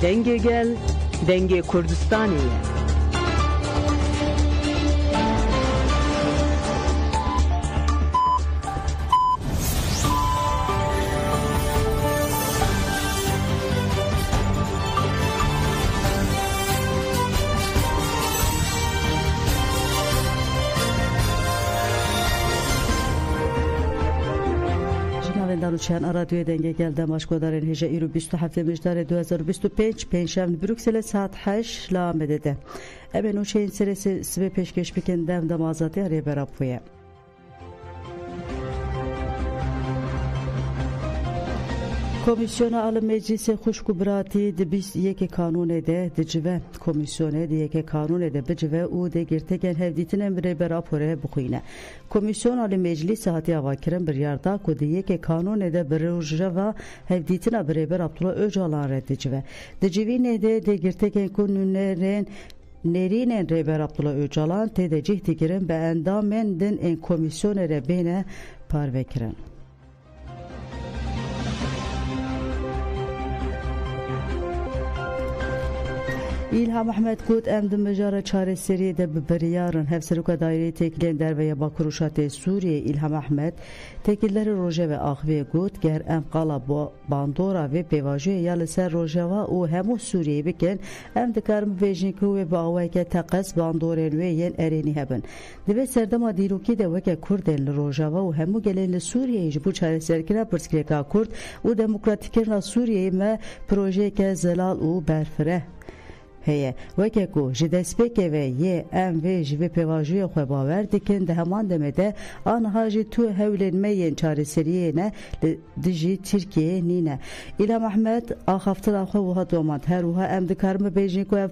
Denge gel, denge Kurdistaniye. دانوچیان رادیوی دنگه گل دمشق دارن هجا ایرو 27 مجدار 2025 پنجشنبه بروکسل ساعت 8 لا مدده ابن نوچین سر سبه پیشکش بکن دم آزادی ری براپویه کمیسیون عالم مجلس خوشکبراتی دبیست یک کانون ده دجوه کمیسیون ده یک کانون ده بجوه او ده گرتگن هفدیتن امره براپوره بخوینه کمیسیون عالم مجلس هاتی آواکرن بریاردا که ده یک کانون ده بروجه و هفدیتن بره برابطلا اوجالان رد دجوه دجوه ده گرتگن کنونرین نرینن ری برابطلا اوجالان ته ده جهتی گرن به اندامن دن این کمیسیون ره بینه پاروکرن İlham Ahmet Kut emdi mecara çareseri de bibiriyarın hevseruka daire teklen derveye bakuruşatı Suriye İlham Ahmet tekilleri roje ve ahve Kut ger emqala bandora ve pevajoya yalıser rojava o hemu Suriye biken emdikarım vejniku ve bağvayke taqas bandoren ve yen ereni hebben. Deve serdama diruki de veke kurden rojava o hemu gelen Suriye bu çareserkine pırskreka Kurd o demokratikirna Suriye me proje ke zelal o berfere هیه وکه کو جدسپک و یه ام و جوی پیواجوی خو باور دکن ده همان دمده آنها جی تو هولن مین چارەسەریه نه دجی ترکیه نینه İlham Ahmet آخافتر خو وها دومات هر وها ام دکارم بیجن کو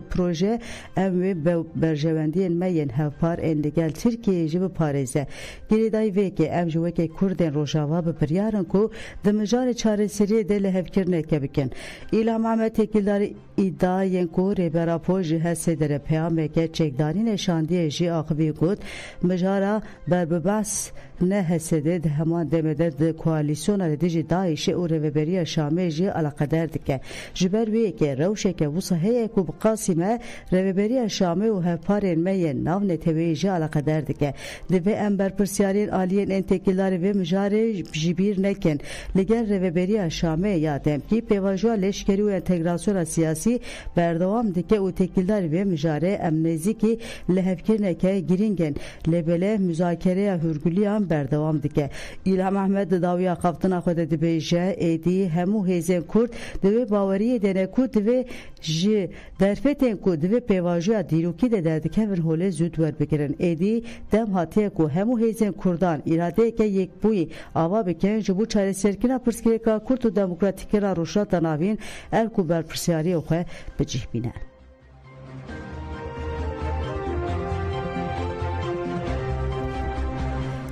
پروژه ام و برجوندین مین هفپار اندگل ترکیه جوی پاریزه گریدای وکه ام جوی که کردن روجاوا به پریارن کو دمجار چارەسەریه دل هفکرنه که بکن İlham Ahmet tekildاری iddiayên ku rêbera ji hesê dere peyameke çekdanî neşandiye jî axivî got mijara berbibas ne hesede de heman demede de koalisyona dijî Daişê û Rêveberiya Şamê jî alaqeder dike ji ber wê ke rewşeke wisa heye ku bi Qasîme Rêveberiya Şamê û hevparên me yên nav neteweyê jî alaqeder dike divê em berpirsyarên aliyên ên tekildarî vê mijarê jî bîr nekin li gel Rêveberiya Şamê ya demkî pêvajoya leşkerî û entegrasyona siyasî berdewam dike û tekildar ve mijare em nezîkî li hevkirneke girîngên lebele müzakereya hürgüliyan berdewam dike İlham Ahmet dawiya qaftina xwe de dibêje êdî hemû hêzên Kurd divê baweriyê dene ku divê ji derfetên ku divê pêvajoya dîrokî de derdikevin holê zûd werbigirin êdî dem hatiye ku hemû hêzên Kurdan îradeyeke yekbûyî ava bikin ji bo çareserkirina pirsgirêka Kurd û demokratîkira rojhilata navîn er ku berpirsyariyê xwe bicih bîne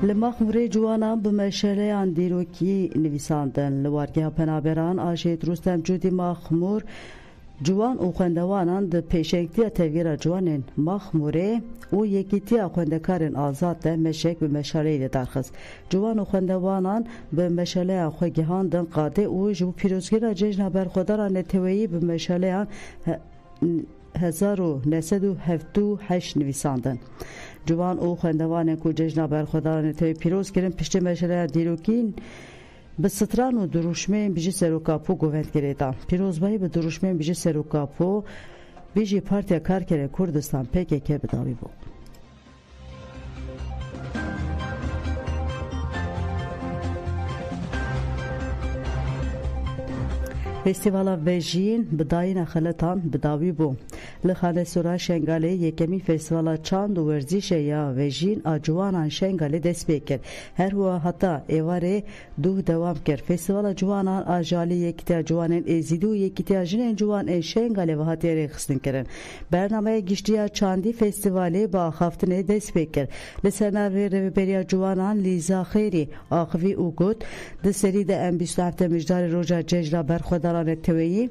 li Maxmûrê ciwanan bi meşeleyan dîrokî nivîsandin li wargeha penaberan Ajêt Rûstem Cûdî Maxmûr ciwan û xwendewanan di pêşengtiya tevgera ciwanên Maxmûrê û yekîtiya xwendekarên azad de meşek bi meşaleyê de darxist ciwan û xwendewanan bi meşaleya xwe gihandin qadê û ji bo pîrozgera cejna berxwedara neteweyî bi meşaleyan 1978 nivîsandin ciwan û xwendewanên ku cejna berxwedara neteweyî pîroz kirin piştî meşaleya dîrokîn bi stran û duruşmeyên bijî serokapû govendgerê dan pîrozbayî bi duruşmeyên bijî serokapû vê jî Partiya Karkerê Kurdistan PKK bidawî bû Festivala Vejiyên bi dayîna xeletan bidawî bû. Li Xanesora Şengalê yekemîn Festivala Çand û Werzîşê ya Vejiyên a ciwanan Şengalê dest pê kir. Her wiha heta êvarê duh dewam kir. Festivala ciwanan a jalê yekîtiya ciwanên êzîdî û yekîtiya jinên ciwan ên Şengalê ve hatiye rêxistin kirin. Bernameya giştiya Çandî Festivalê bi axaftinê dest pê kir. Li ser navê Rêveberiya Ciwanan Lîza Xêrî axivî û got di serî de em 27 mijdarê roja cejna berxwedara neteweyî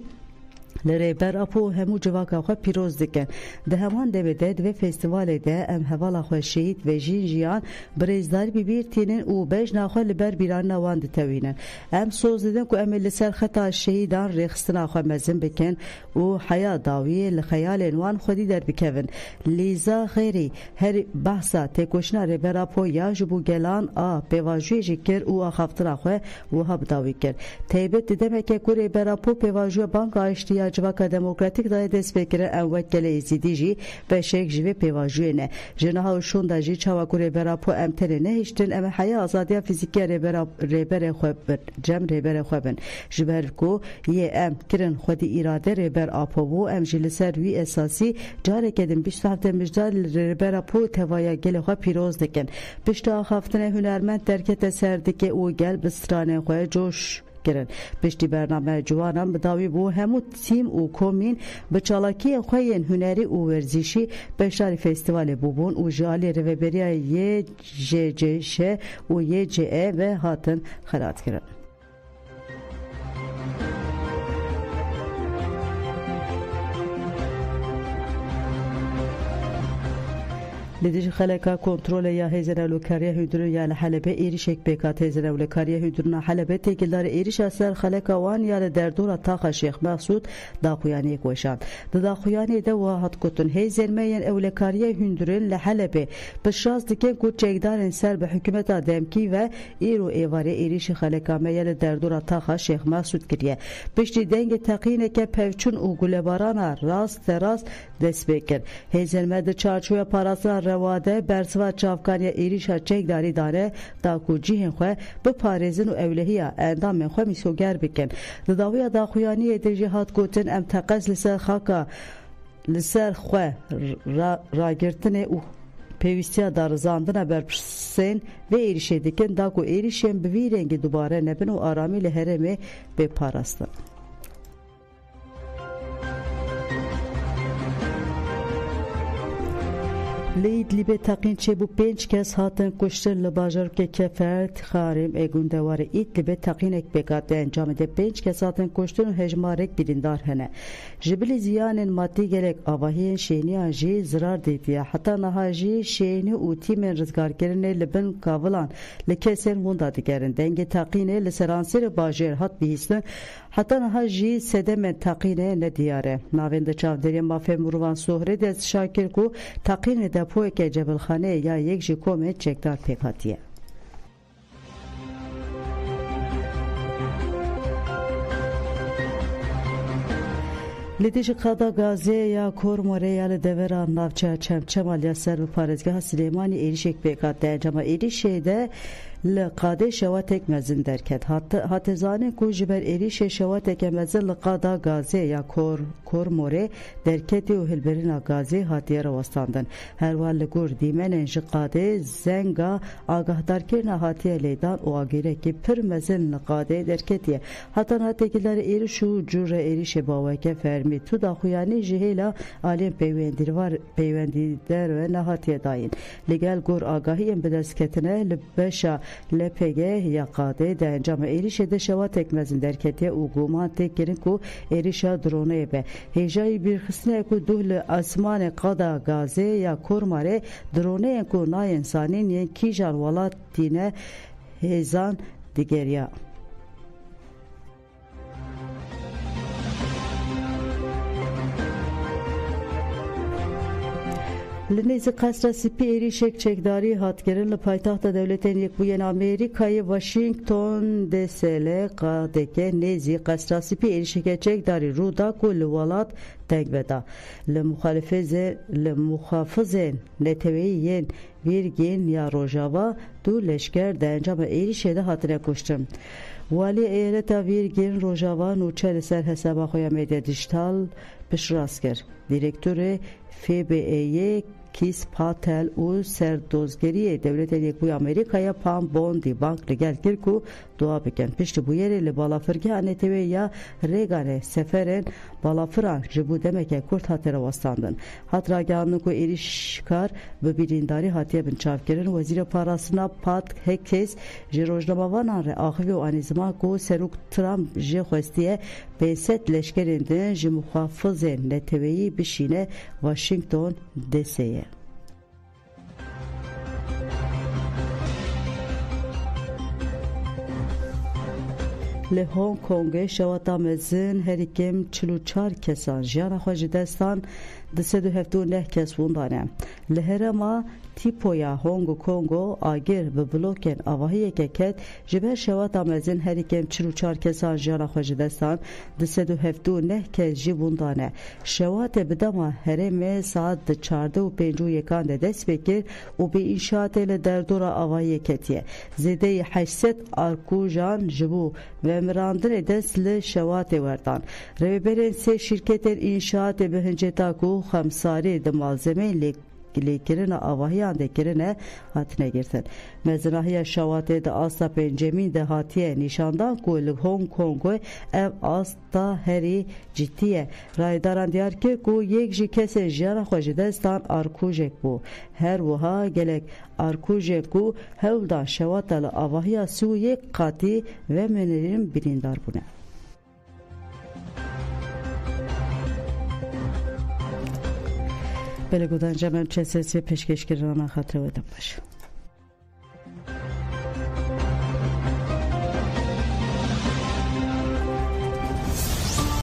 لریبر اپو همو جواکا خو پیروز دکن ده همان دبده و فستیوال ده ام حوالا خو شهید و جین جیان برزداری ببیر تینن او بج ناخو لبر بیران نوان دتوینن ام سوز ددن کو ام لسر خطا شهیدان رخصتنا خو مزن بکن او حیا داوی لخیال وان خودی در بکون لیزا خیری هر بحثا تکوشنا ریبر اپو یا جبو گلان ا پیواجوی جکر او اخفتنا خو وهاب داوی کر تیبت دمکه کو ریبر اپو پیواجو بانک اشتیا جواکا دموکراتیک دای دست بکره ام وکل ازیدی جی به شک جوی پیواجوی نه جنها و شون دا جی چاوا کوری براپو ام تره نه هشتن ام حیا آزادیا فیزیکی ریبر خوبن جم ریبر خوبن جبر کو یه ام کرن خودی اراده ریبر آپو و ام جلسر وی اساسی جاره کدیم بیشتر هفته مجدال ریبر آپو توایا گل خو پیروز دکن بیشتر هفته هنرمند درکت سردی او گل بسترانه خو جوش کرن پشتی برنامه جوانان بداوی بو همو تیم او کومین به چالاکی خوین هنری او ورزشی بشاری فستیوال بوبون او جالی روبریا یه جش او یه جه و هاتن خرات کرن لدیج خلکا کنترل یا هزار اولکاریه هندرون یا لحلبه ایریش یک بکات هزار اولکاریه هندرون حلبه تیکلدار ایریش اثر خلکا وان یا دردور تاخ شیخ مسعود داخویانی کوشان داخویانی ده واحد کتن هزار میان اولکاریه هندرون لحلبه بشاز دکن کو چگدار سر به حکومت دمکی و ایرو ایواره ایریش خلکا میان دردور تاخ شیخ مسعود کریه پشتی دنگ تقینه که پوچون او گلباران راست دست بکر هزار مد چارچوب پاراسان رواده برسوا چافکاری ایریشا چگداری داره دا کو جیهن خو به پارێزن و اولهیا اندام خو میسوگر بکن داویا دا خویانی د جهاد کوتن ام تقز لسر خاکا لسر خو راگرتن او پیوستیا دارزاندن برپسین و ایریشه دکن دا کو ایریشن به وی رنگ دوباره نبن و آرامی لهرمه به پاراستن لید لیبه تقین چه بو 5 کس هاتن کشتن لباجر که کفرت خارم اگون دواره ایت لیبه تقین اک بگاته انجام ده 5 کس هاتن کشتن و هجمارک بیریندار هنه جبلی زیان مادی گرک آواهی شینی آجی زرار دیدیه حتی نها جی شینی و تیمن رزگار کرنه لبن کاولان لکسر موندا دیگرن دنگ تقینه لسرانسیر باجر هات بیهستن حتی نها جی سدم تقینه ندیاره ناوند چاودری مافه مروان سهره دست شاکر کو تقینه ده پوی که جبل خانه یا یک جی کومه چکدار پیکاتیه لدیش قدا گازی یا کورموره یا لدوران نافچه چمال یا سر و پارزگاه سلیمانی ایریشک پیکات ده جمع ایریشه ده لقاده شواتک مزن درکت حتی زانه کو جبر ایریش شواتک مزن لقاده گازی یا کورموره درکتی و هلبرین گازی حتیه رواستاندن هر وال لگور دیمن انشقاده زنگا آگاه درکرنا حتیه لیدان و آگیره که پر مزن لقاده درکتیه حتی ناتکیلر ایریش و جور ایریش باوکه فرمی تو دا خویانی جهیلا آلیم پیوندیدر و نهاتیه داین لگل گور آگاهی ام بدست کتنه لبشا لپگه یا قاده ده انجام ایریش ده شواتک مزن درکتی او گومان تکرین کو ایریشا درونه به هیجای بیرخصنه کو دوهل آسمان قادا گازه یا کورماره درونه کو نای انسانین ین کیجان ولات دینه هیزان دیگریا لنیز قصر سپی ایریشک چکداری هاتگرن لپایتاخت دولتین یک بوین امریکای واشنگتن دسله قادکه نیزی قصر سپی ایریشک چکداری رودا کل ولات تنگ بدا لمخافزین نتویین ویرگین یا روژاوا دو لشکر در انجام ایریشه ده هاتنه کشتم والی ایالتا ویرگین روژاوا نوچه سر حسابا خویا میدیا دیجیتال پشراس کرد دیرکتور FBI'ye Kis Patel û serdozgeriyê Devletê Yekbûyî Amerîkaya Pam Bondi Bank li gel kir ku dua bikin. Piştî bûyerê li balafirgeha netewê ya rêganê seferên balafiran ji bo demeke Kurd hate rewestandin. Hat ragihandin ku êrişkar bi birîndarî hatiye binçavkirin. Wezîra Parastina Pat Hekes ji rojnamavanan re axivî û anî ziman ku Serok Trump jê xwestiye 500 leşkerên din ji muxafizên neteweyî bişîne Washington DC'ye. Li Hong Kongê şewata mezin herîkim 44 kesan jiyana xwe ji destan 279 kes wîndane. Li herêma Tîpoya Hong Kongo agir bi blokên avahiyeke ket ji ber şewata mezin herîkim 44 kesan jiyana xwe ji destan 279 kes jî wîndane. Şewatê bi dema herêmê saet 14:51 de dest pê kir û bi înşaatê li derdora avahiyê ketiye. Zêdeyî 800 arkujan ji bo vemirandinê dest li şewatê werdan. Rêveberên sê şîrketên înşaatê bi hinceta ku xemsarî di malzemeyên lêkirina avahiyan de kirine hatine girtin. Mezrahiya şewatê di asta pêncemîn de hatiye nîşandan ku li Hong Kongê ev asta herî ciddi ye. Raydaran diyar kir ku yek jî kesên jiyana xwe ji destan arkûjek bû. Her wiha gelek arkûjek ku hewldan şewata li avahiya Sûyê qatî ve menêrin birîndar bûne. Belê godan cem em çesesiye peşkeşkirina xatirê we de baş.